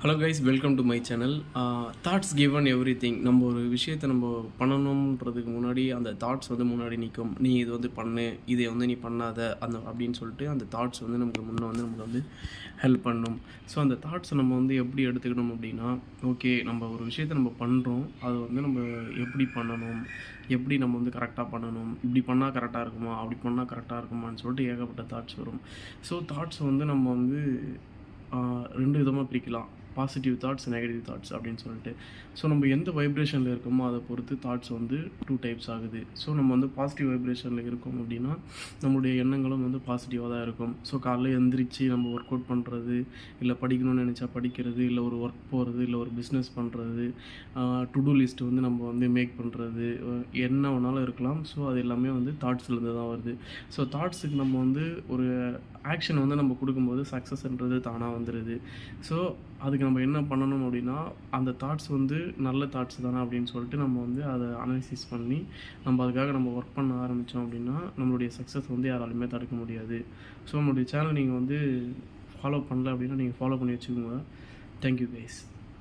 Hello guys, welcome to my channel. Thoughts given every thing. நம்ம ஒரு விஷயத்தை நம்ம பண்ணணுன்றதுக்கு முன்னாடி அந்த தாட்ஸ் வந்து முன்னாடி நிற்கும். நீ இது வந்து பண்ணு, இதை வந்து நீ பண்ணாத அப்படின்னு சொல்லிட்டு அந்த தாட்ஸ் வந்து நமக்கு முன்னே வந்து நமக்கு வந்து ஹெல்ப் பண்ணும். ஸோ அந்த தாட்ஸை நம்ம வந்து எப்படி எடுத்துக்கணும் அப்படின்னா, ஓகே நம்ம ஒரு விஷயத்தை நம்ம பண்ணுறோம், அதை வந்து நம்ம எப்படி பண்ணணும், எப்படி நம்ம வந்து கரெக்டாக பண்ணணும், இப்படி பண்ணால் கரெக்டாக இருக்குமா, அப்படி பண்ணால் கரெக்டாக இருக்குமான்னு சொல்லிட்டு ஏகப்பட்ட தாட்ஸ் வரும். ஸோ தாட்ஸ் வந்து நம்ம வந்து 2 விதமாக பிரிக்கலாம். பாசிட்டிவ் தாட்ஸ், நெகட்டிவ் தாட்ஸ் அப்படின்னு சொல்லிட்டு. ஸோ நம்ம எந்த வைப்ரேஷனில் இருக்கோமோ அதை பொறுத்து தாட்ஸ் வந்து 2 டைப்ஸ் ஆகுது. ஸோ நம்ம வந்து பாசிட்டிவ் வைப்ரேஷனில் இருக்கோம் அப்படின்னா நம்மளுடைய எண்ணங்களும் வந்து பாசிட்டிவாக தான் இருக்கும். ஸோ காலைல எழுந்திரிச்சு நம்ம ஒர்க் அவுட் பண்ணுறது, இல்லை படிக்கணும்னு நினச்சா படிக்கிறது, இல்லை ஒரு ஒர்க் போகிறது, இல்லை ஒரு பிஸ்னஸ் பண்ணுறது, டு டூ லிஸ்ட் வந்து நம்ம வந்து மேக் பண்ணுறது, என்ன வேணாலும் இருக்கலாம். ஸோ அது எல்லாமே வந்து தாட்ஸ்லேருந்து தான் வருது. ஸோ தாட்ஸுக்கு நம்ம வந்து ஒரு ஆக்ஷன் வந்து நம்ம கொடுக்கும்போது சக்ஸஸ்ன்றது தானாக வந்துடுது. ஸோ அதுக்கு நம்ம என்ன பண்ணணும் அப்படின்னா, அந்த தாட்ஸ் வந்து நல்ல தாட்ஸ் தானே அப்படின்னு சொல்லிட்டு நம்ம வந்து அதை அனலைசிஸ் பண்ணி நம்ம அதுக்காக நம்ம ஒர்க் பண்ண ஆரம்பித்தோம் அப்படின்னா நம்மளுடைய சக்ஸஸ் வந்து யாராலுமே தடுக்க முடியாது. ஸோ நம்மளுடைய சேனல் நீங்கள் வந்து ஃபாலோ பண்ணல அப்படின்னா நீங்கள் ஃபாலோ பண்ணி வச்சுக்கோங்க. Thank you guys.